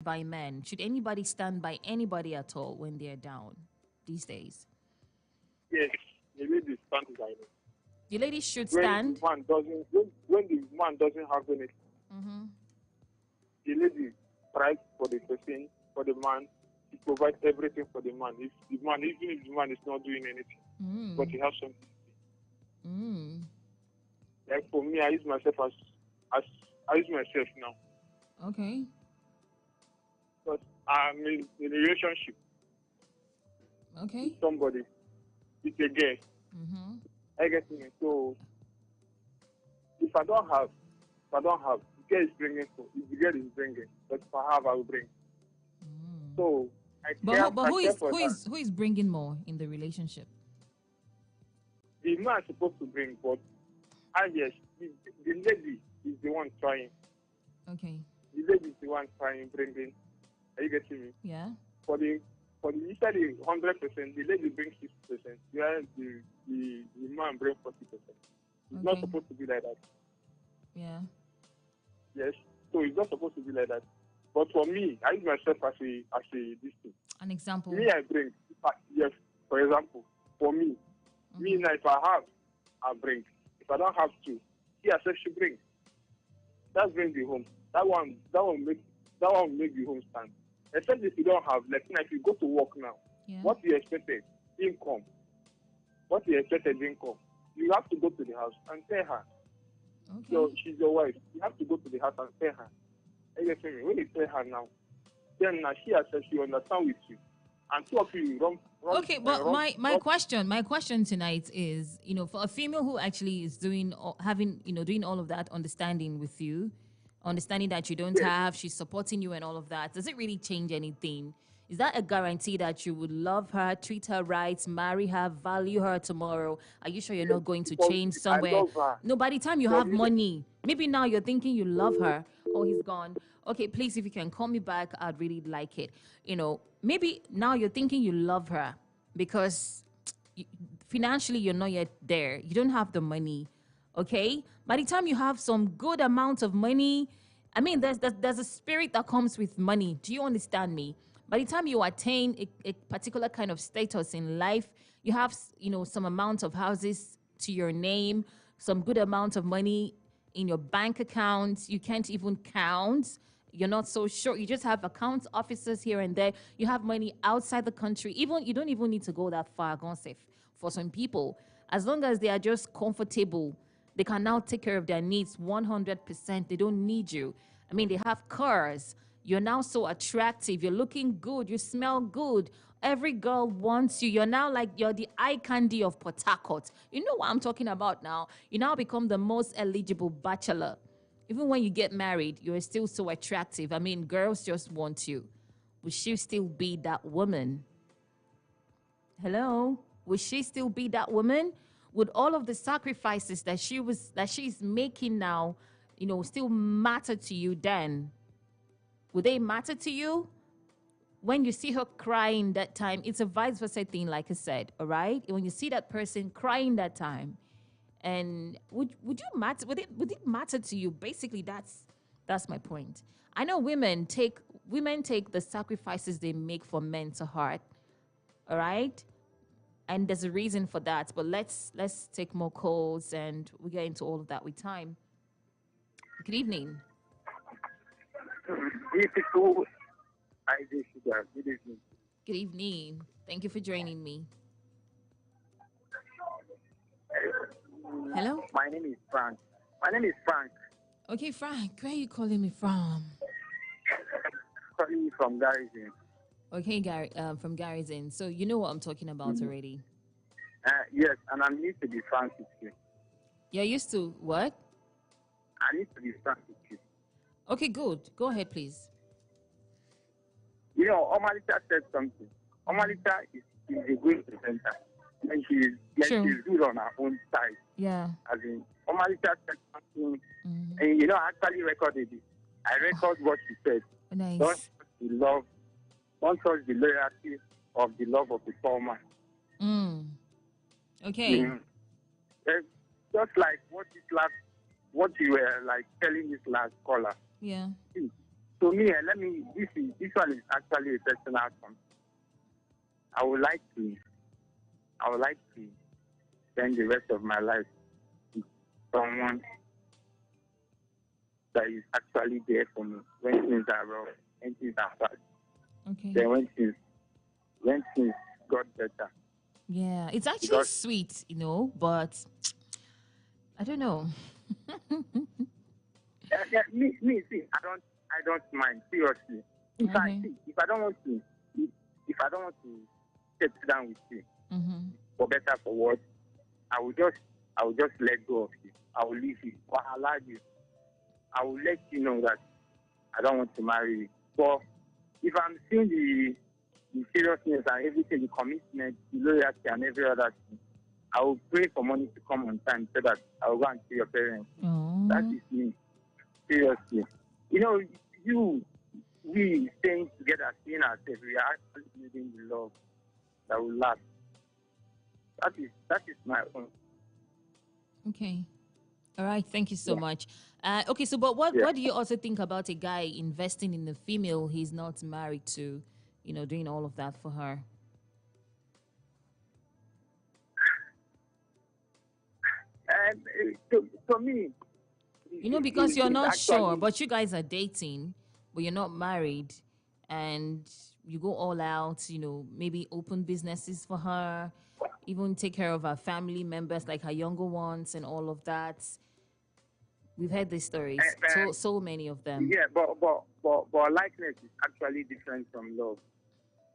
by men? Should anybody stand by anybody at all when they're down these days? Yes, the lady stands by me. The ladies should When the stand. man doesn't, when the man doesn't have anything, the lady tries for the person, for the man, to provide everything for the man. If the man, even if the man is not doing anything, but he has something. Like for me, I use myself as I use myself now. Okay. Because I'm in a relationship Okay. with somebody, with a girl. I get me. So if I don't have, the girl is bringing. So if the girl is bringing, but if I have, I will bring. So I care. But who I care is for who her. is who is bringing more in the relationship? The man is supposed to bring, but yes, the lady is the one trying. Okay. The lady is the one trying, bringing. Are you getting me? Yeah. For the usually 100%, the lady brings 60%. Whereas the man brings 40%. It's not Okay. supposed to be like that. Yeah. Yes. So it's not supposed to be like that. But for me, I use myself as a this thing. An example. Me, I bring. Yes. For example, for me, me now, if I have, I bring. If I don't have to, she herself should bring. That's bring the home. That one make the home stand. Except if you don't have, like if you go to work now, Yeah. what you expected income, you have to go to the house and tell her. Okay. So she's your wife. You have to go to the house and tell her. Are you getting me? When you tell her now, then now she herself she understand with you, and two of you run. Okay, but my question tonight is, for a female who actually is doing all of that, understanding with you, understanding that you don't have, she's supporting you and all of that, does it really change anything? Is that a guarantee that you would love her, treat her right, marry her, value her tomorrow? Are you sure you're not going to change somewhere? I love her. No, by the time you have money, maybe now you're thinking you love her. Oh, he's gone. Okay, please, if you can call me back, I'd really like it. Maybe now you're thinking you love her because financially you're not yet there. You don't have the money. Okay? By the time you have some good amount of money, I mean, there's a spirit that comes with money. Do you understand me? By the time you attain a particular kind of status in life, you have, some amount of houses to your name, some good amount of money in your bank account. You can't even count. You're not so sure. You just have account officers here and there. You have money outside the country. You don't even need to go that far, Gonsef. For some people, as long as they are just comfortable, they can now take care of their needs 100%. They don't need you. I mean, they have cars. You're now so attractive. You're looking good. You smell good. Every girl wants you. You're now like, you're the eye candy of Port Harcourt. You know what I'm talking about now. You now become the most eligible bachelor. Even when you get married, you're still so attractive. I mean, girls just want you. Will she still be that woman? Hello? Will she still be that woman? Would all of the sacrifices that she's making now, still matter to you then? Would they matter to you? When you see her crying that time, it's a vice versa thing, like I said, all right? When you see that person crying that time, and would you matter? Would it matter to you? Basically, that's my point. I know women take the sacrifices they make for men to heart, all right? And there's a reason for that. But let's take more calls, and we'll get into all of that with time. Good evening. Beautiful. Good evening. Good evening. Thank you for joining me. Hello? My name is Frank. Okay, Frank, where are you calling me from? Calling you from Garrison. Okay, Gary, from Garrison. So you know what I'm talking about already. Yes, and I'm used to be frank with you. You're used to what? I need to be frank with you. Okay, good. Go ahead, please. Omalita said something. Omalita is a good presenter. And she's good on her own side. Yeah. As in, Omalita said something, and I actually recorded it. I record what she said. Nice. Don't trust the loyalty of the love of the poor man. Okay. Just like what you were like telling this last caller. Yeah. To to me, let me. This one is actually a personal one. I would like to. I would like to spend the rest of my life with someone that is actually there for me when things are wrong, when things are bad. Okay. Then when things got better. Yeah, it's actually Because sweet, but I don't know. me, see, I don't mind seriously. If I Okay. see, if I don't want to, if I don't want to settle down with you Mm-hmm. for better for worse, I will just let go of you. I will leave you. Or I'll allow you. I will let you know that I don't want to marry you. But if I'm seeing the seriousness and everything, the commitment, the loyalty and every other thing, I will pray for money to come on time so that I will go and see your parents. That Oh. is me. Seriously. You know, we staying together, seeing ourselves, we are actually building the love that will last. That is my own. Okay. All right. Thank you so Yeah. much. Okay. So, but what Yeah. what do you also think about a guy investing in a female he's not married to, doing all of that for her? And to me, Because you're it's not sure, actually but you guys are dating, but you're not married, and you go all out, maybe open businesses for her, even take care of her family members, like her younger ones, and all of that. We've heard these stories, uh, so many of them. yeah, but likeness is actually different from love.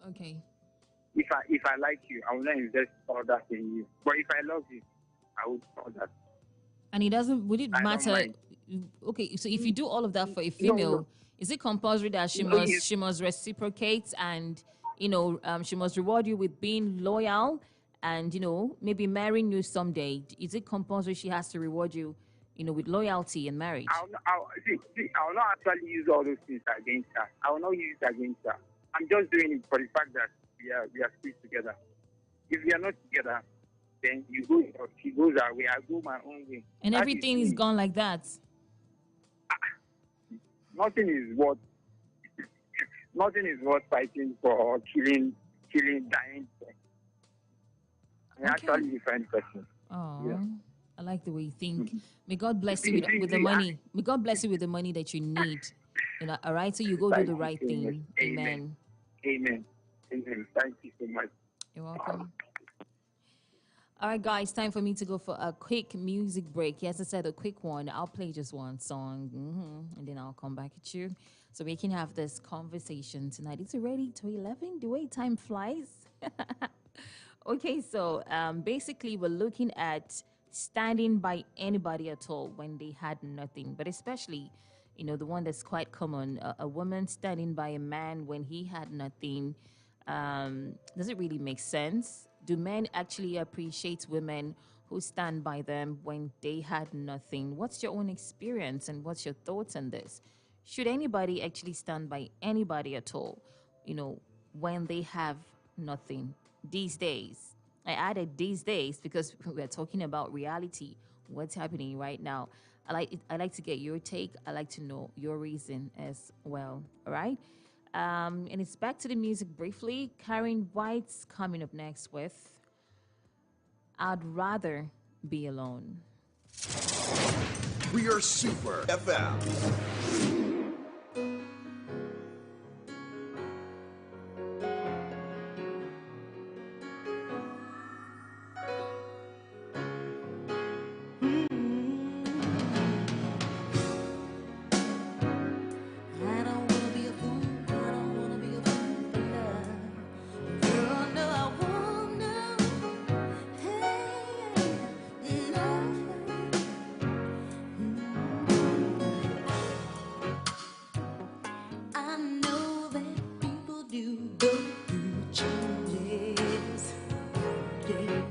Okay. If I like you, I will not invest all that in you. But if I love you, I would all that. And it doesn't, would it I don't matter? mind. Okay, so if you do all of that for a No, no, female, is it compulsory that she no. must she must reciprocate, and she must reward you with being loyal, and maybe marrying you someday? Is it compulsory she has to reward you, with loyalty and marriage? I will not actually use all those things against her. I will not use it against her. I'm just doing it for the fact that we are still together. If we are not together, then you go, she goes her way, I go my own way. And That is everything is me. gone like that. Nothing is worth nothing is worth fighting for or dying for. I'm Okay. actually a different person. Yeah. Oh, I like the way you think. May God See, bless you see, with the see, money. May God bless you with the money that you need. All right. So you go do thank the you right so much. thing. Amen. Amen. Amen. Amen. Thank you so much. You're welcome. All right, guys, time for me to go for a quick music break. Yes, I said a quick one. I'll play just one song, and then I'll come back at you so we can have this conversation tonight. It's already 2:11. The way time flies. Okay, so basically, we're looking at standing by anybody at all when they had nothing, but especially, the one that's quite common, a woman standing by a man when he had nothing. Does it really make sense? Do men actually appreciate women who stand by them when they had nothing? What's your own experience and what's your thoughts on this? Should anybody actually stand by anybody at all, when they have nothing these days? I added these days because we're talking about reality, what's happening right now. I like to get your take. I like to know your reason as well. All right. And it's back to the music briefly. Karen White's coming up next with I'd Rather Be Alone. We are Super FM. I don't wanna be a fool. I don't wanna be a fool for love. Girl, no, I wanna. Hey, no. I know that people do go through changes, yeah.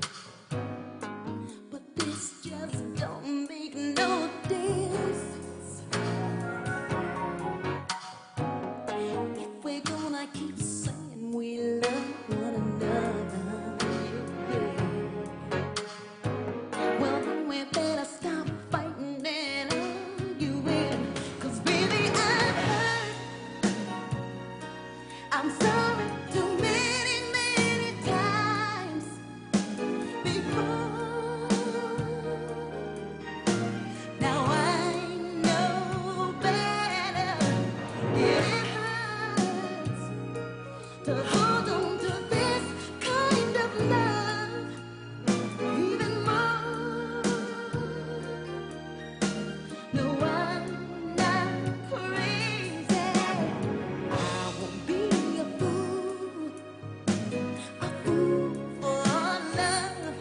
But this just don't make no difference. If we're gonna keep saying we love one another, well then we better stop fighting and arguing. 'Cause baby, I've heard I'm sorry too many, many times before. Now I know better. It hurts to hold on to this kind of love even more. No, I'm not crazy. I won't be a fool for love.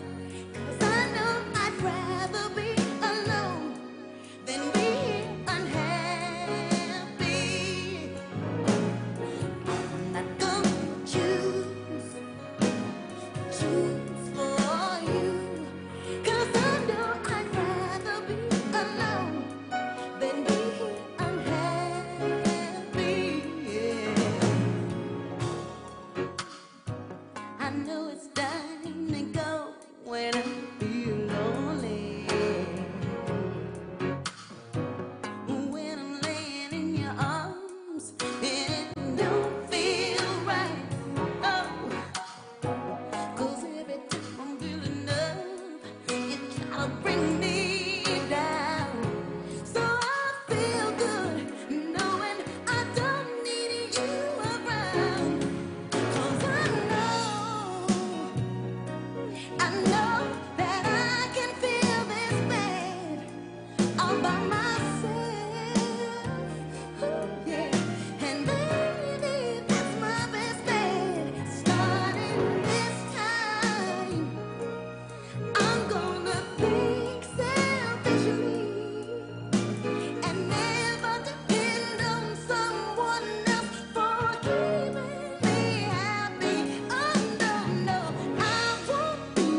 'Cause I know I'd rather be alone than be unhappy. I'm not gonna choose for you. 'Cause I know I'd rather be alone than be unhappy. Yeah. I know it's time to go when I feel lonely. When I'm laying in your arms and it don't feel right. Oh, 'cause every time I'm feeling love, you try to bring me down. So I feel good knowing I don't need you around. 'Cause I know that I can feel this bad all by myself. Ooh, yeah. And baby, that's my best bet. Starting this time, I'm gonna think selfishly and never depend on someone else for keeping me happy. Oh no, no, I won't be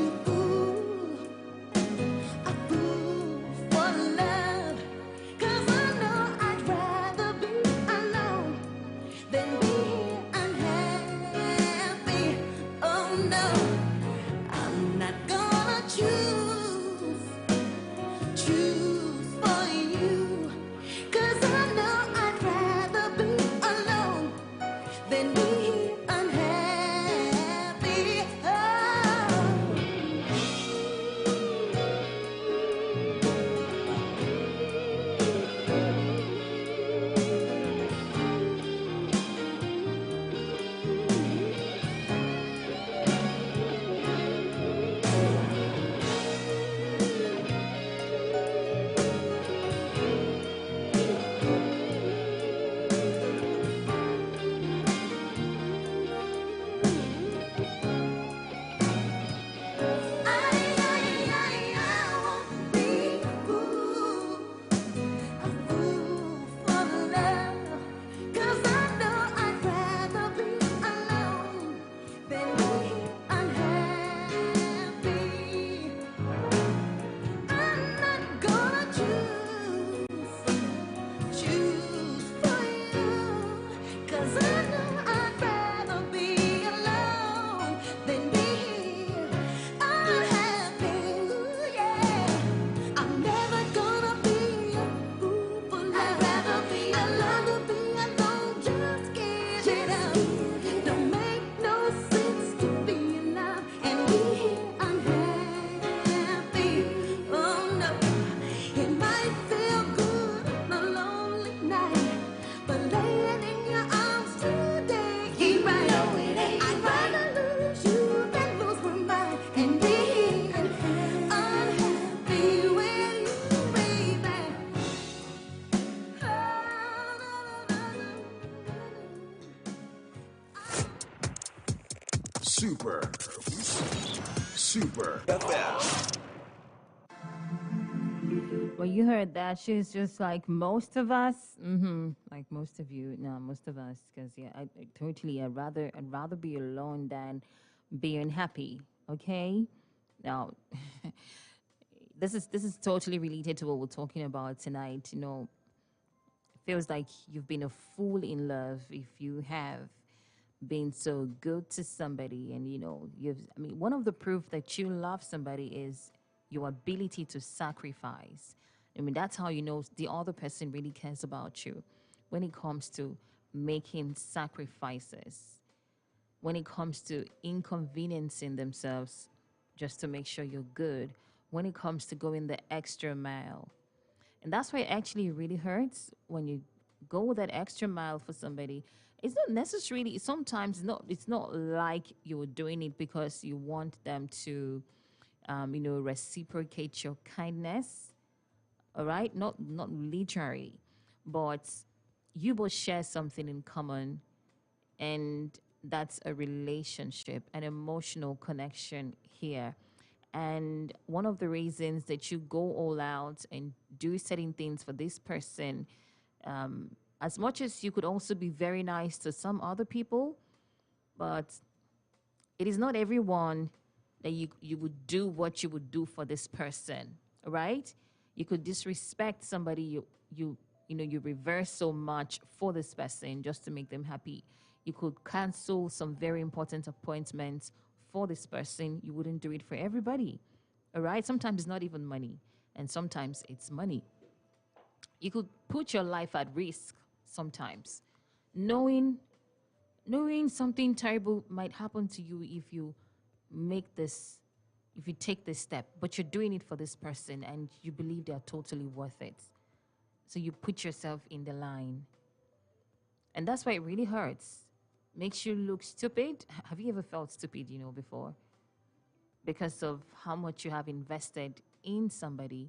a fool for love. 'Cause I know I'd rather be alone than be unhappy. Oh no, I'm not gonna choose for you. 'Cause I know I'd rather be alone than be unhappy. I won't be a fool for love. 'Cause I know I'd rather be alone than be unhappy. I'm not gonna choose for you. 'Cause I know I'd rather be alone than be unhappy. Ooh, yeah. I'm never gonna be a fool for love. I'd rather be alone, just give it up. Don't make no sense to be in love and be unhappy. Oh no, it might feel good on a lonely night, but laying in your arms today ain't right. I'd rather lose you than lose my mind and be unhappy with you, baby. Super. Super FM. Well, you heard that. She's just like most of us. Like most of you. No, most of us. Because yeah, I totally. I'd rather be alone than being happy. Okay. Now, this is totally related to what we're talking about tonight. Feels like you've been a fool in love if you have been so good to somebody, and one of the proof that you love somebody is your ability to sacrifice. That's how you know the other person really cares about you when it comes to making sacrifices, when it comes to inconveniencing themselves just to make sure you're good, when it comes to going the extra mile. And that's why it actually really hurts when you go that extra mile for somebody. It's not necessarily, sometimes it's not like you're doing it because you want them to reciprocate your kindness. All right, not literally, but you both share something in common, and that's a relationship, an emotional connection here. And one of the reasons that you go all out and do certain things for this person, as much as you could also be very nice to some other people, but it is not everyone that you would do what you would do for this person, right? You could disrespect somebody, you reverse so much for this person just to make them happy. You could cancel some very important appointments for this person. You wouldn't do it for everybody. All right? Sometimes it's not even money, and sometimes it's money. You could put your life at risk sometimes, knowing knowing something terrible might happen to you if you make this if you take this step, but you're doing it for this person and you believe they're totally worth it. So you put yourself in the line. And that's why it really hurts. Makes you look stupid. Have you ever felt stupid, before? Because of how much you have invested in somebody,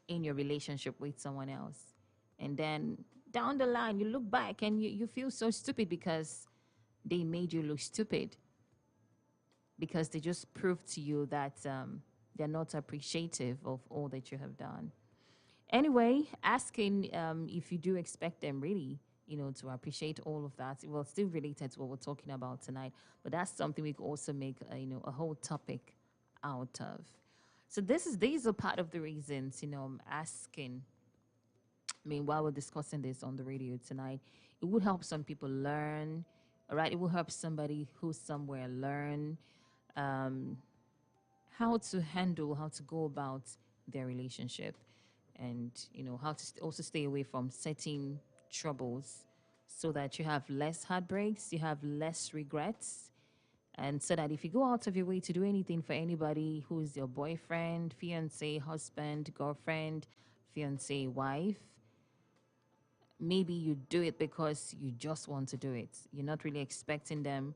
in your relationship with someone else. And then down the line, you look back and you feel so stupid because they made you look stupid. Because they just proved to you that they're not appreciative of all that you have done. Anyway, asking if you do expect them really, to appreciate all of that. Well, still related to what we're talking about tonight, but that's something we could also make, a whole topic out of. So these are part of the reasons, I'm asking. I mean, while we're discussing this on the radio tonight, it would help some people learn. All right, it will help somebody who's somewhere learn um, how to go about their relationship, and how to also stay away from certain troubles, so that you have less heartbreaks, you have less regrets, and so that if you go out of your way to do anything for anybody who is your boyfriend, fiance, husband, girlfriend, fiance, wife, maybe you do it because you just want to do it. You're not really expecting them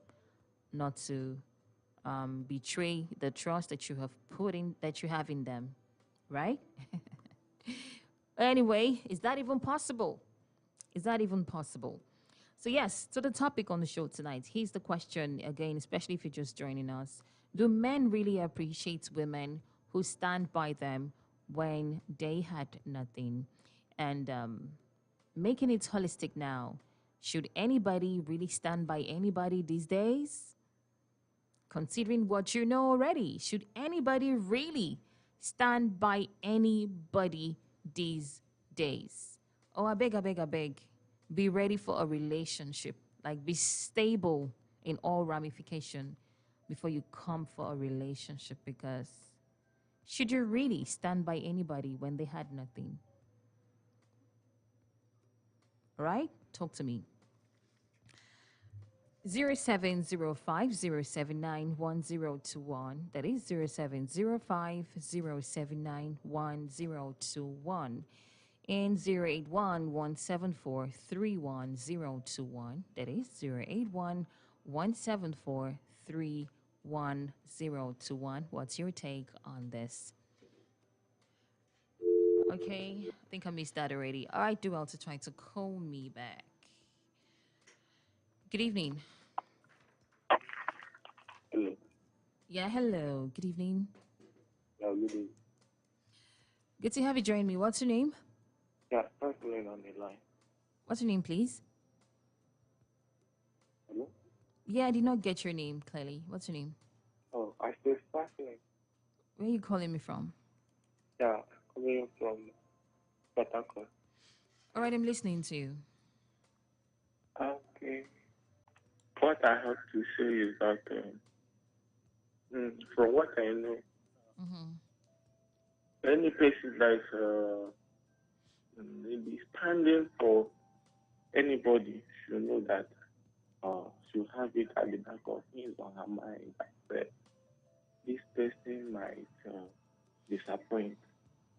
not to betray the trust that you have in them, right? Anyway, is that even possible? Is that even possible? So yes, to the topic on the show tonight. Here's the question again, especially if you're just joining us. Do men really appreciate women who stand by them when they had nothing? And making it holistic now. Should anybody really stand by anybody these days? Considering what you know already, should anybody really stand by anybody these days? Oh, I beg, I beg, I beg. Be ready for a relationship. Like, be stable in all ramification before you come for a relationship, because should you really stand by anybody when they had nothing? All right? Talk to me. 0705 That is 0705 and 081 That is 081 What's your take on this? Okay, I think I missed that already. All right, do well to try to call me back. Good evening. Hello. Yeah, hello. Good evening. Yeah, good evening. Good to have you join me. What's your name? Yeah, first line on the line. What's your name, please? Hello? Yeah, I did not get your name clearly. What's your name? Oh, I said first line. Where are you calling me from? Yeah, coming from Port Harcourt. All right, I'm listening to you. Okay. What I have to say is that from what I know, any person that is maybe standing for anybody should know that she'll have it at the back of his or her mind that this person might disappoint.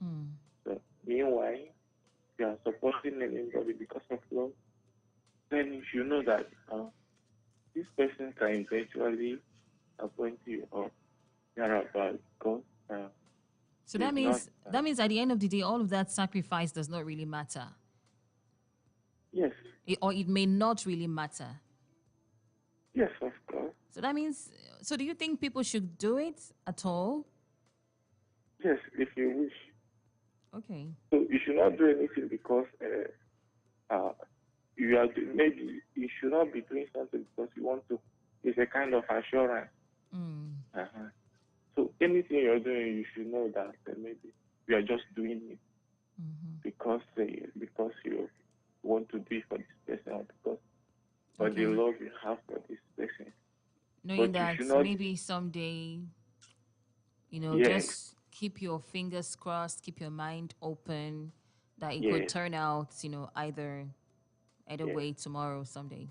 Mm. So, meanwhile, if you are supporting anybody because of love, then you should know that this person can eventually appoint you or thereabout because So it's not. that means at the end of the day, all of that sacrifice does not really matter, Yes, or it may not really matter. yes, of course. So that means, so do you think people should do it at all? Yes, if you wish. Okay. So you should not do anything because you are maybe you should not be doing something because you want to. It's a kind of assurance. Mm. Uh-huh. So anything you're doing, you should know that maybe you are just doing it because you want to do it for this person or because for the Okay. love you have for this person. Knowing But you that should not. maybe someday, Yes, just keep your fingers crossed, keep your mind open, that it could yes, turn out, either yes, way tomorrow, someday.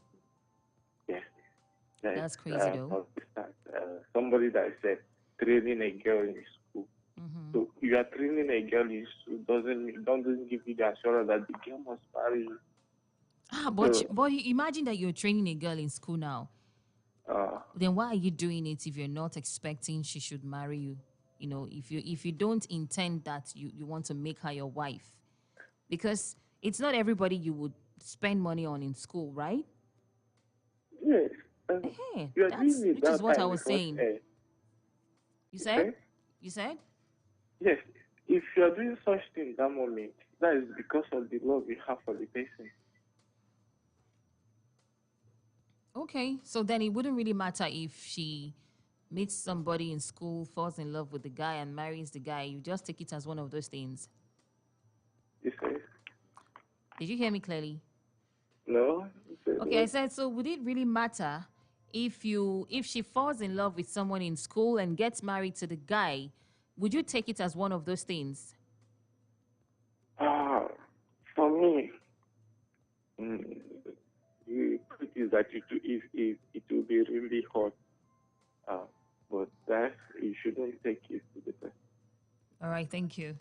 yes. Yes. That's crazy though. For instance, somebody that said training a girl in school. So you are training a girl in school doesn't give you the assurance that the girl must marry you. But So imagine that you're training a girl in school now. uh, Then why are you doing it if you're not expecting she should marry you? If you don't intend that you want to make her your wife, because it's not everybody you would spend money on in school, right? yes, Hey, you are that's doing it which is that what I time was because saying. You said? okay? You said? Yes, if you are doing such thing that moment, that is because of the love you have for the person. Okay, so then it wouldn't really matter if she meets somebody in school, falls in love with the guy, and marries the guy. You just take it as one of those things. You say Did you hear me clearly? no. You say Okay, I what? said, so would it really matter if she falls in love with someone in school and gets married to the guy? Would you take it as one of those things? Ah, for me, mm, the truth is that it will be really hot. But that you shouldn't take it to the person. All right, thank you.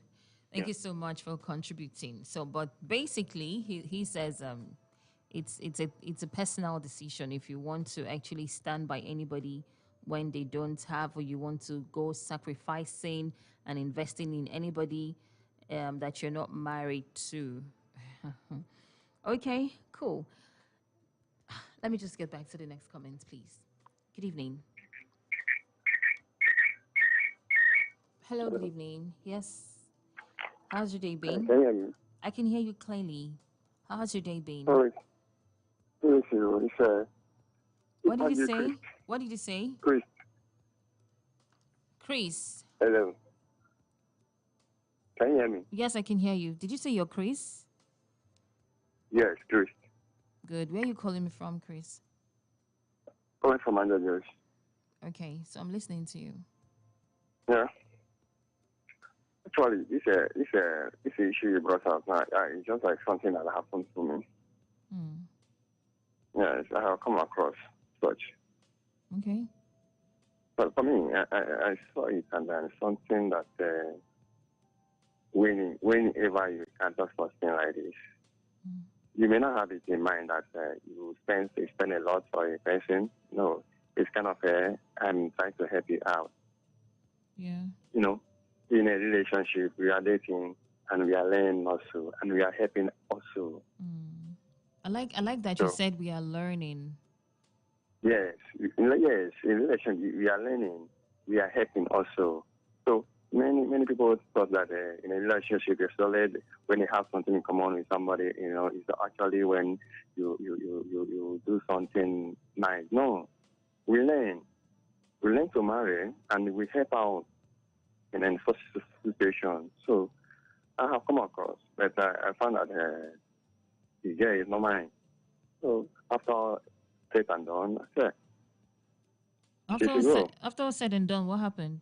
Thank you so much for contributing. So, but basically, he says it's a personal decision if you want to actually stand by anybody when they don't have, or you want to go sacrificing and investing in anybody that you're not married to. Okay, cool. Let me just get back to the next comments, please. Good evening. Hello, good evening. Yes. How's your day been? Can you hear me? I can hear you clearly. How's your day been? Sorry. Yes, you say. What did you Andrew say? Chris. What did you say? Chris. Chris. Hello. Can you hear me? Yes, I can hear you. Did you say you're Chris? Yes, Chris. Good. Where are you calling me from, Chris? Calling from Andrew. Okay, so I'm listening to you. Yeah. Actually, this issue you brought up now, it's just like something that happened to me. Hmm. Yes, I have come across such. Okay. But for me, I saw it, and then something that whenever you encounter something like this, you may not have it in mind that you spend a lot for a person. No, it's kind of I'm trying to help you out. Yeah. You know, in a relationship, we are dating and we are learning also, and we are helping also. I like that you So- said we are learning. Yes, in relation, we are learning, we are helping also. So many people thought that in a relationship, you're solid when you have something in common with somebody. It's actually when you do something nice. No, we learn to marry, and we help out in any such situation. So I have come across, but I found that the guy is not mine. So after said and done, I said, After all said and done, what happened?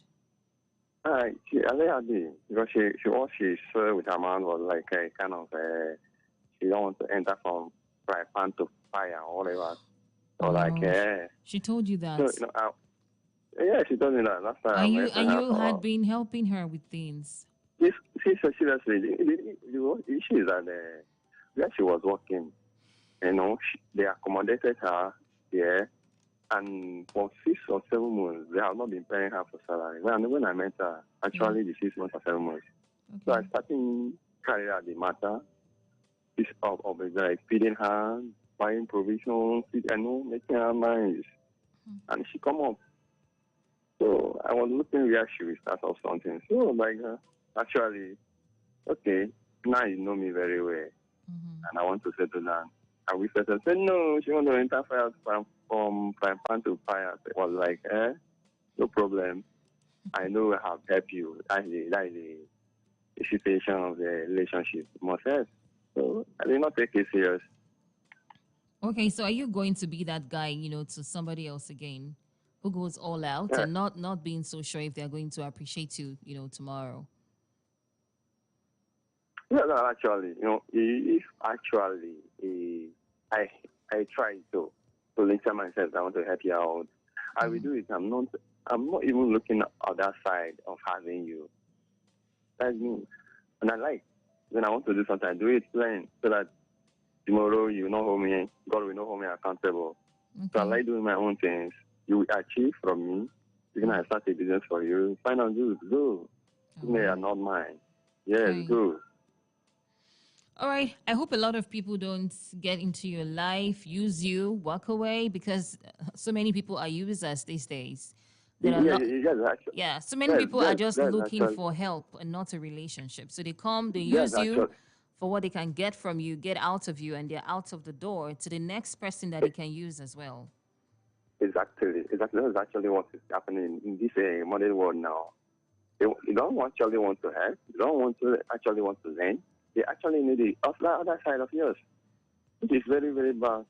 I let her be because what she saw with her man was like a kind of she don't want to enter from fry pan to fire or whatever. Or like, She told you that. so, yeah, she told me that last time. And I you said, and you had oh, been helping her with things. this, she said, seriously, the issue is that where she was working, they accommodated her there, and for 6 or 7 months, they have not been paying her for salary. When I met her, actually, the 6 months or 7 months. So I Okay. started carrying out the matter, this of like feeding her, buying provisions, making her nice. And she come up. So I was looking where she will start off something. So like, actually, okay, now you know me very well, and I want to settle down. And we settled. Said no, she want to interfere from prime pan to fire. I was like, no problem. I know I have helped you. The situation of the relationship. Must have. So I did not take it serious. Okay, so are you going to be that guy, to somebody else again, who goes all out Yeah. and not being so sure if they're going to appreciate you, tomorrow? Yeah, no, actually, if actually I try to lecture myself, I want to help you out. I will do it. I'm not even looking at that side of having you. That's me. And I like when I want to do something, I do it plain so that tomorrow you will not hold me, God will not hold me accountable. So I Okay. like doing my own things. You will achieve from me. Even I start a business for you. Fine and good. Go. They are not mine. Yes, Okay. go. All right. I hope a lot of people don't get into your life, use you, walk away, because so many people are users these days. There are Yes, actually. yeah, so many Yes, people are yes, just yes, looking actually. for help and not a relationship. So they come, they Yes, use you actually. for what they can get from you, get out of you, and they're out of the door to the next person that they can use as well. Exactly. That's actually what is happening in this modern world now. They don't actually want to help. They don't want to actually want to learn. They actually need the other side of yours, which is very, very bad.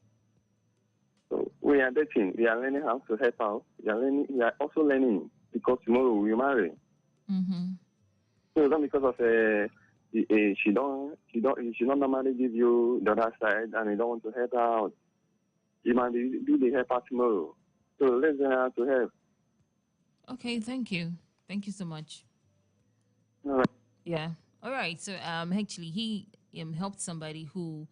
So we are dating. We are learning how to help out. We are learning. We are also learning because tomorrow we marry. Mm-hmm. So it's not because of she don't normally give you the other side, and you don't want to help her out. You might do the help out tomorrow. So let's learn how to help. Okay, thank you. Thank you so much. All right. Yeah. All right. So actually he helped somebody who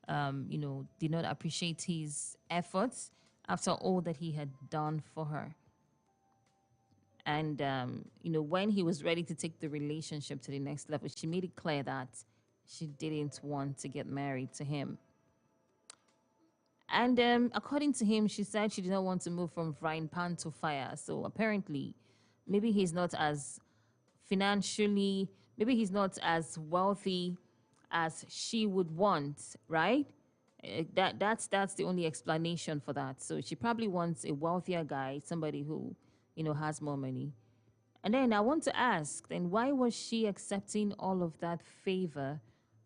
did not appreciate his efforts after all that he had done for her. And when he was ready to take the relationship to the next level, she made it clear that she didn't want to get married to him. And according to him, she said she did not want to move from frying pan to fire. So apparently, maybe he's not as financially, maybe he's not as wealthy as she would want, right? That's the only explanation for that. So she probably wants a wealthier guy, somebody who, has more money. And then I want to ask, then why was she accepting all of that favor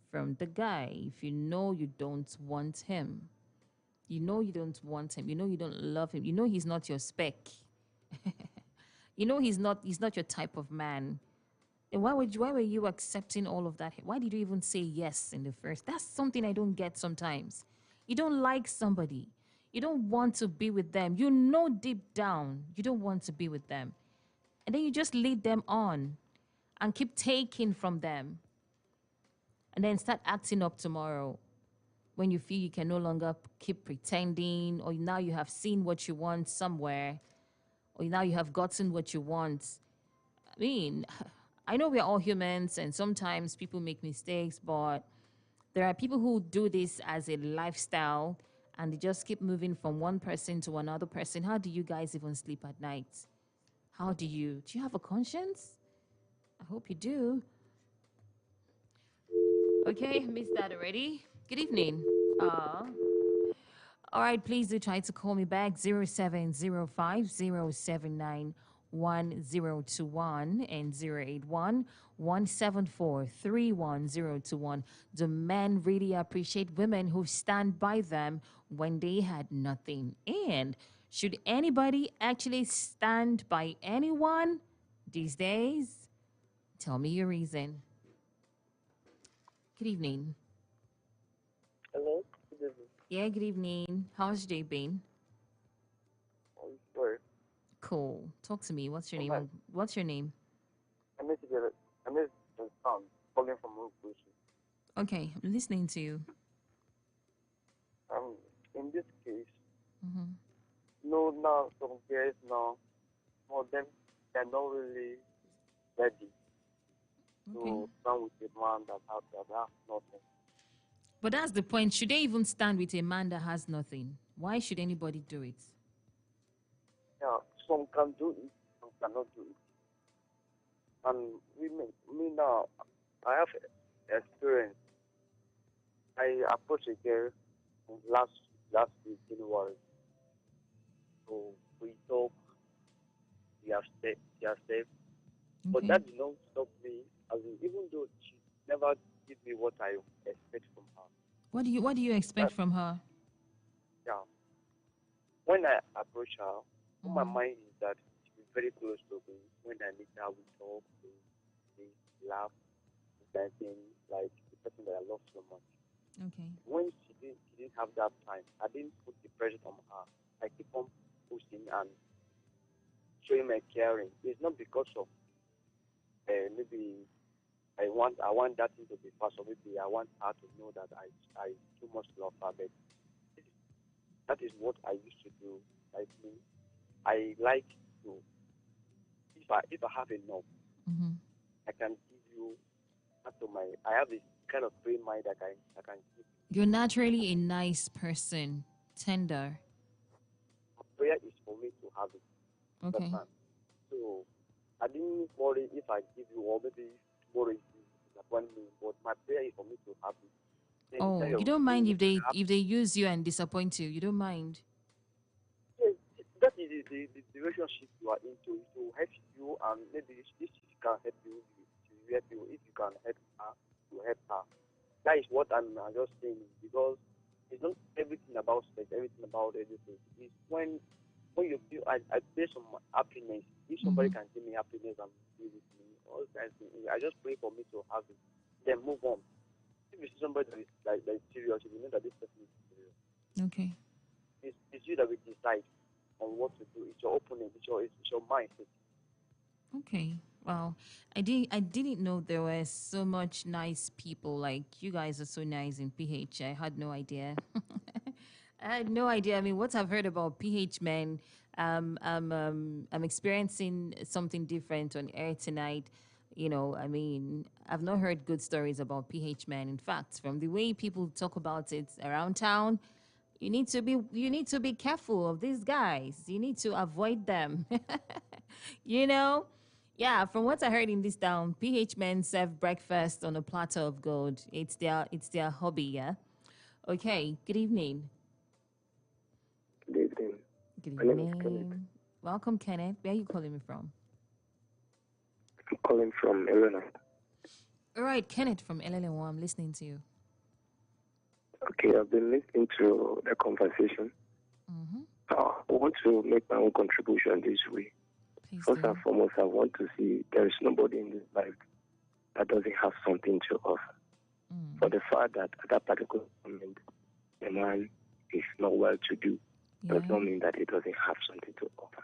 from the guy if you know you don't want him? You know you don't want him. You know you don't love him. You know he's not your spec. You know he's not your type of man. And why were you accepting all of that? Why did you even say yes in the first? That's something I don't get sometimes. You don't like somebody. You don't want to be with them. You know deep down you don't want to be with them. And then you just lead them on and keep taking from them. And then start acting up tomorrow when you feel you can no longer keep pretending, or now you have seen what you want somewhere, or now you have gotten what you want. I mean, I know we're all humans and sometimes people make mistakes, but there are people who do this as a lifestyle and they just keep moving from one person to another person. How do you guys even sleep at night? Do you have a conscience? I hope you do. Okay, missed that already. Good evening. All right, please do try to call me back 0705 and 081 The men really appreciate women who stand by them when they had nothing. And should anybody actually stand by anyone these days? Tell me your reason. Good evening. Hello? Good evening. Yeah, good evening. How's your day been? I'm sorry. Cool. Talk to me. What's your Oh, name? man. What's your name? I need to get it. I need to sound calling from Rukushi. Okay, I'm listening to you. In this case, Mm-hmm. no, now some girls now, some of them, they're not really ready Okay. to stand with a man that has nothing. But that's the point. Should they even stand with a man that has nothing? Why should anybody do it? Yeah, some can do it, some cannot do it. And me now, I have experience. I approached a girl last week, January. So we talk, we have step. But Okay. that did not stop me, as in, even though she never give me what I expect from her. What do you expect That, from her? yeah. When I approach her, on my Mm-hmm. mind is that she's very close to me. When I meet her, we talk, we laugh, dancing, like the person that I love so much. Okay. When she didn't have that time, I didn't put the pressure on her. I keep on pushing and showing my caring. It's not because of maybe I want that thing to be fast, or maybe I want her to know that I too much love her. But that is what I used to do. Like me, I like to, if I have enough, Mm-hmm. I can give you up to my. I have this kind of free mind that I can give. You're naturally a nice person, tender. My prayer is for me to have it. Okay. Understand? So I didn't worry if I give you, or maybe tomorrow you disappoint me. But my prayer is for me to have it. Then Oh, instead you of don't mind saying if they use you and disappoint you. You don't mind. yes, that is the relationship you are into. It will help you, and maybe if she can help you, she will help you. If you can help her, you help her. That is what I'm just saying, because it's not everything about sex, everything about everything. It's when you feel I pay some happiness. If somebody Mm-hmm. can give me happiness and be with me, all kinds of things, I just pray for me to have it. Then move on. If you see somebody that is serious, you know that this person is serious. Okay. It's you that will decide on what to do. It's your opponent. It's your mindset. Okay. Wow. I didn't know there were so much nice people. Like you guys are so nice in PH. I had no idea. I had no idea. I mean, what I've heard about PH men, I'm experiencing something different on air tonight. I mean, I've not heard good stories about PH men. In fact, from the way people talk about it around town, you need to be careful of these guys. You need to avoid them. you know? Yeah, from what I heard in this town, PH men serve breakfast on a platter of gold. It's their hobby, yeah. Okay, good evening. Good evening. Good My name is Kenneth. evening. Welcome, Kenneth. Where are you calling me from? I'm calling from Illinois. All right, Kenneth from LLN1. I'm listening to you. Okay, I've been listening to the conversation. Mm-hmm. I want to make my own contribution this way. Please First do. and foremost, I want to see there is nobody in this life that doesn't have something to offer. For the fact that at that particular moment, the man is not well to do, does Yeah. not mean that he doesn't have something to offer.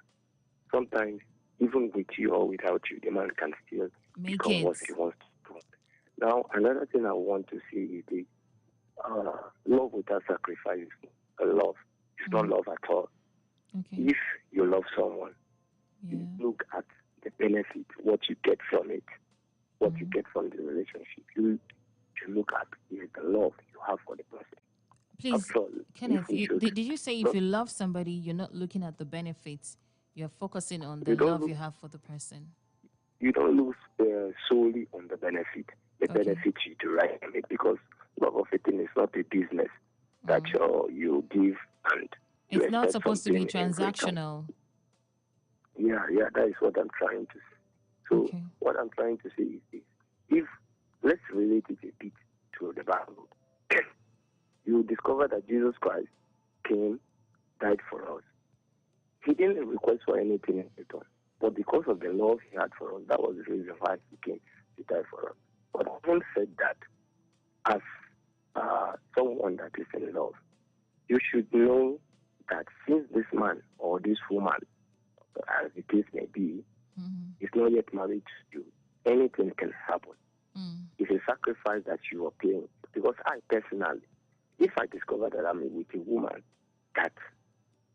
Sometimes, even with you or without you, the man can still Make become what it. he wants to do. Now, another thing I want to see is the love without sacrifice. Love is not love at all. Okay. If you love someone, Yeah. you look at the benefit, what you get from it, what you get from the relationship. You look at is the love you have for the person. Please, After all, Kenneth, if we should, did you say if look, you love somebody, you're not looking at the benefits, you're focusing on the you don't love look, you have for the person? you don't look solely on the benefit. The Okay. benefit you derive from it, because love of a thing is not a business that you give and you It's not expect supposed to be something in return. transactional. Yeah, that is what I'm trying to say. So Okay. what I'm trying to say is this. If, let's relate it a bit to the Bible. You discover that Jesus Christ came, died for us. He didn't request for anything in return. But because of the love he had for us, that was the reason why he came to die for us. But having said that, as someone that is in love, you should know that since this man or this woman, as the case may be, is not yet married to you, anything can happen. It's a sacrifice that you are paying. Because I personally, if I discover that I'm with a woman that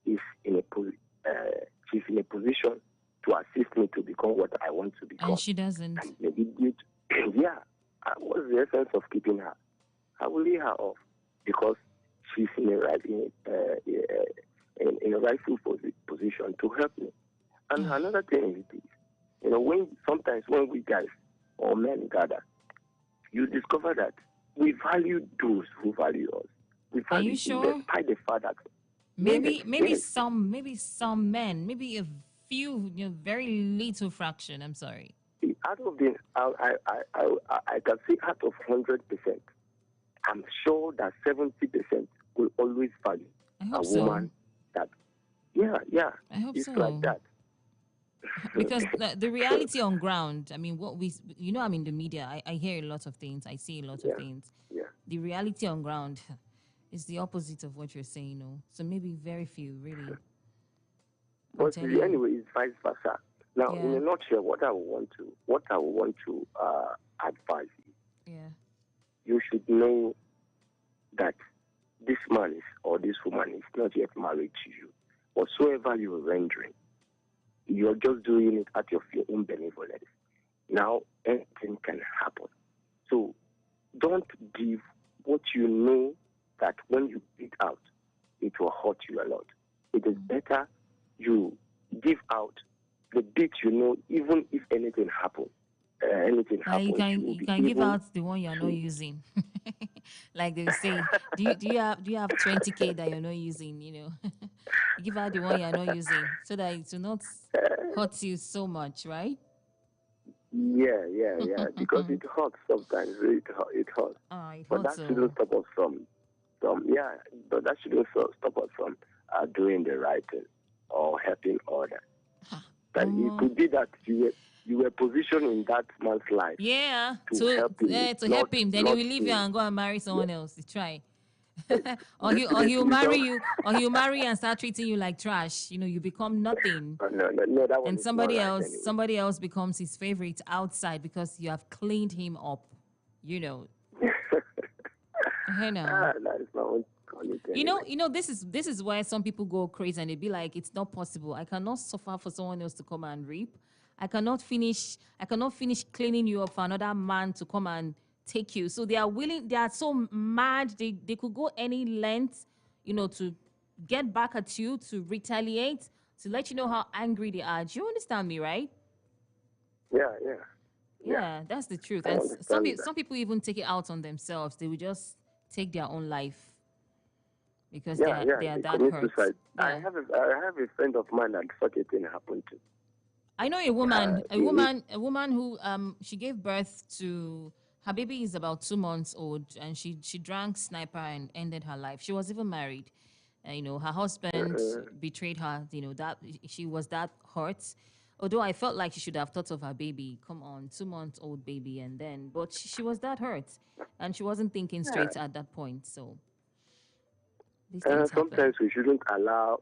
is in a she's in a position to assist me to become what I want to become, And she doesn't. and maybe due to, yeah, what's the essence of keeping her? I will lay her off because she's in a rightful position to help me. And another thing is this, sometimes when we guys or men gather, you discover that we value those who value us. We Are value you sure? despite the fact that Maybe yes, some men, maybe a few, very little fraction. I'm sorry. out of the, I can say out of 100%, I'm sure that 70% will always value I a hope so. woman that, yeah, I hope it's so. like that. Because the reality on ground, I mean, what I'm in the media, I hear a lot of things, I see a lot of things. Yeah. The reality on ground is the opposite of what you're saying, no? So maybe very few, really. I'm But telling you. anyway, it's vice versa. Now, in Yeah. a nutshell, what I would want to advise you, Yeah. you should know that this man is or this woman is not yet married to you. Whatsoever you are rendering, you're just doing it out of your own benevolence. Now, anything can happen. So, don't give what you know that when you give out, it will hurt you a lot. It is better you give out the bit you know, even if anything happens. Anything You happens, can will you be can give able out the one you're not to- using. Like they say, do you have 20K that you're not using, You give out the one you're not using so that it will not hurt you so much, right? Yeah, because it hurts sometimes. It hurts. It But that hurts so. shouldn't stop us but that shouldn't stop us from doing the right thing or helping others. That it could be that you were positioned in that man's life. Yeah, to help him, to help him. Then he not will leave you him. and go and marry someone else. Try. or he'll marry you, or he'll marry you and start treating you like trash. You become nothing. No, that one And is not right anyway. somebody else becomes his favorite outside because you have cleaned him up. I know. That is my own comment anyway. This is why some people go crazy and they be like, it's not possible. I cannot suffer for someone else to come and reap. I cannot finish cleaning you up for another man to come and take you. So they are so mad, they could go any length, to get back at you, to retaliate, to let you know how angry they are. Do you understand me, right? Yeah. That's the truth. I And understand that. some people even take it out on themselves. They will just take their own life because They they are that commit hurt. suicide. Yeah. I have a friend of mine that such a thing happened to. I know a woman who she gave birth to her baby is about 2 months old, and she drank sniper and ended her life. She was even married. Her husband betrayed her. That she was that hurt. Although I felt like she should have thought of her baby. Come on, 2 months old baby, but she was that hurt, and she wasn't thinking straight at that point. So these things happen. Sometimes we shouldn't allow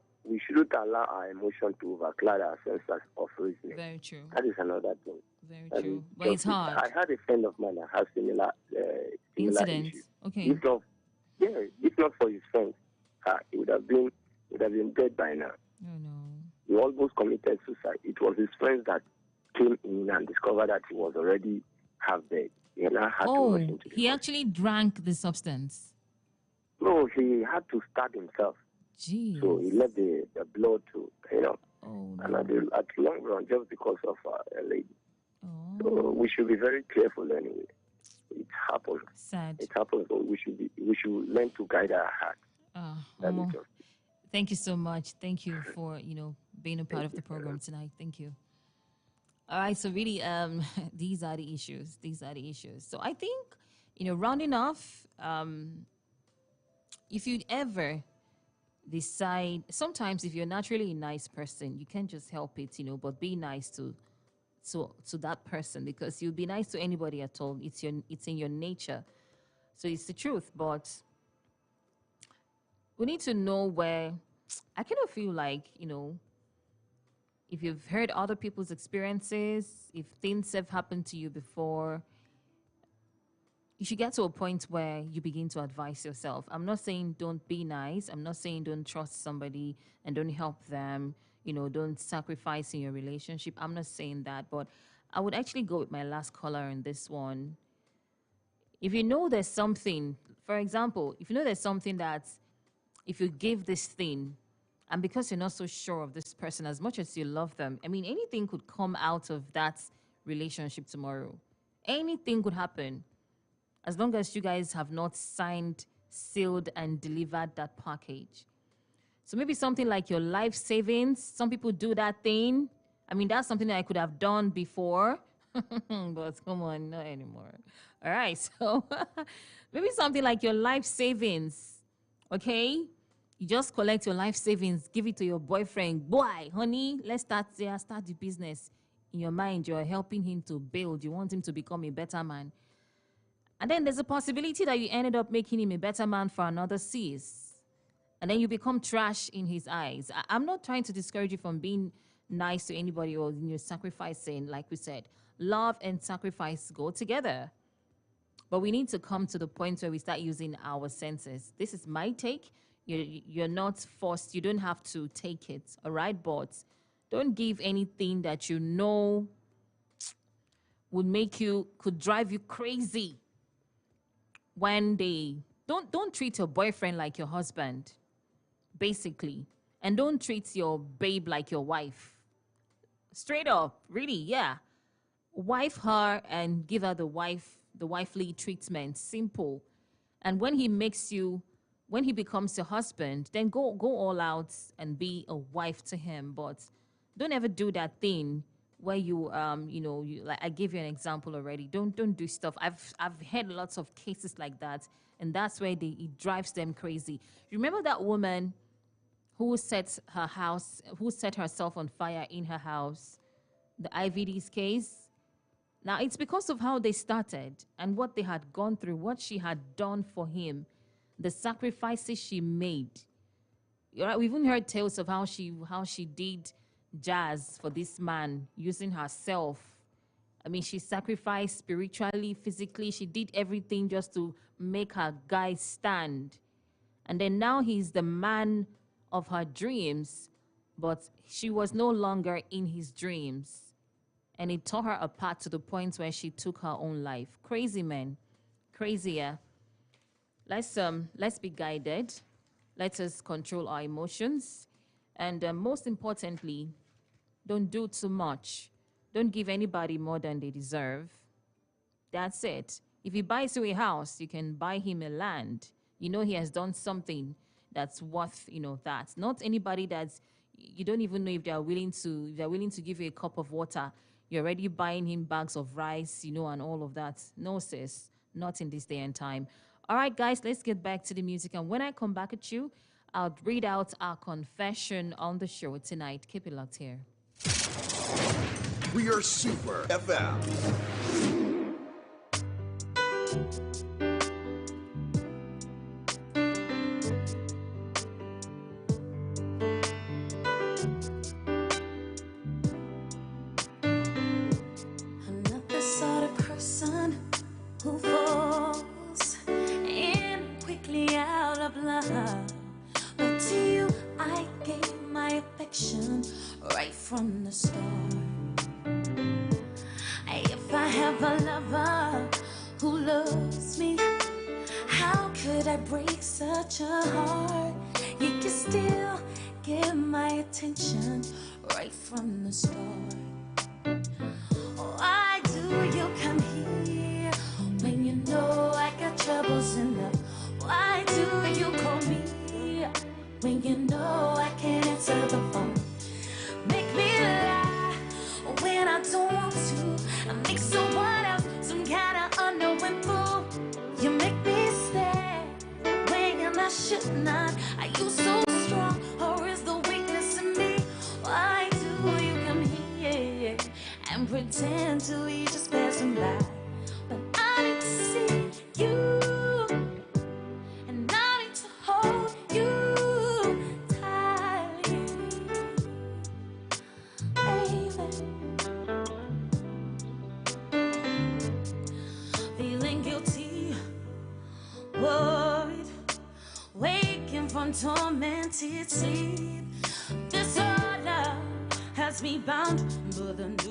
our emotion to overcloud our sense of reasoning. Very true. That is another thing. Very That true. is But it's just- hard. I had a friend of mine that has similar Incidents. issues. Okay. If not for his friends, he would have been dead by now. Oh no. He almost committed suicide. It was his friends that came in and discovered that he was already half dead. He now had to rush into the He hospital. actually drank the substance. No, he had to stab himself. Jeez. So he left the blood to, Oh and no. at the long run, just because of a lady. Oh, So we should be very careful anyway. It happens. sad. It happens, but we should learn to guide our heart. That is just Thank you so much. Thank you for being a part of the program tonight. Thank you. All right, so really, these are the issues. So I think, rounding off, if you'd ever decide, sometimes if you're naturally a nice person, you can't just help it, but be nice to that person, because you'll be nice to anybody at all. It's in your nature. So it's the truth. But we need to know where. I kind of feel like, if you've heard other people's experiences, if things have happened to you before, you should get to a point where you begin to advise yourself. I'm not saying don't be nice. I'm not saying don't trust somebody and don't help them. Don't sacrifice in your relationship. I'm not saying that, but I would actually go with my last caller in this one. If you know there's something, for example, if you know there's something that if you give this thing, and because you're not so sure of this person as much as you love them, I mean, anything could come out of that relationship tomorrow. Anything could happen. As long as you guys have not signed, sealed, and delivered that package. So maybe something like your life savings. Some people do that thing. I mean, that's something that I could have done before. But come on, not anymore. All right, so maybe something like your life savings, okay? You just collect your life savings, give it to your boyfriend. Boy, honey, let's start the business. In your mind, you're helping him to build. You want him to become a better man. And then there's a possibility that you ended up making him a better man for another seas. And then you become trash in his eyes. I'm not trying to discourage you from being nice to anybody or sacrificing, like we said. Love and sacrifice go together. But we need to come to the point where we start using our senses. This is my take. You're not forced. You don't have to take it, all right? But don't give anything that you know could drive you crazy. Don't treat your boyfriend like your husband, basically. And don't treat your babe like your wife. Straight up, really, yeah. Wife her and give her the wifely treatment. Simple. And when he becomes your husband, then go all out and be a wife to him. But don't ever do that thing where you like I gave you an example already. Don't do stuff. I've had lots of cases like that, and that's where it drives them crazy. Remember that woman who set herself on fire in her house, the IVD's case? Now, it's because of how they started and what they had gone through, what she had done for him, the sacrifices she made. We've even heard tales of how she did jazz for this man using herself. I mean, she sacrificed spiritually, physically. She did everything just to make her guy stand. And then now he's the man of her dreams, but she was no longer in his dreams. And it tore her apart to the point where she took her own life. Crazy, man. Crazy, yeah. Let's be guided. Let us control our emotions. And most importantly, don't do too much. Don't give anybody more than they deserve. That's it. If he buys you a house, you can buy him a land. He has done something that's worth, that. Not anybody you don't even know if they're willing to give you a cup of water. You're already buying him bags of rice, and all of that. No, sis, not in this day and time. All right, guys, let's get back to the music. And when I come back at you, I'll read out our confession on the show tonight. Keep it locked here. We are Super FM. Another sort of person who falls in quickly out of love. But to you, I gave my affection right from the start. If I have a lover who loves me, how could I break such a heart? You can still give my attention right from the start. Why do you come here when you know I got troubles in love? Why do you call me when you know I can't answer the phone? Make me lie when I don't want to. I make someone else some kind of unknowing fool. You make me stay when I should not. Are you so strong or is the weakness in me? Why do you come here and pretend to be just passing by? But I need to see you, and I need to hold you. on tormented sleep. This old love has me bound, but the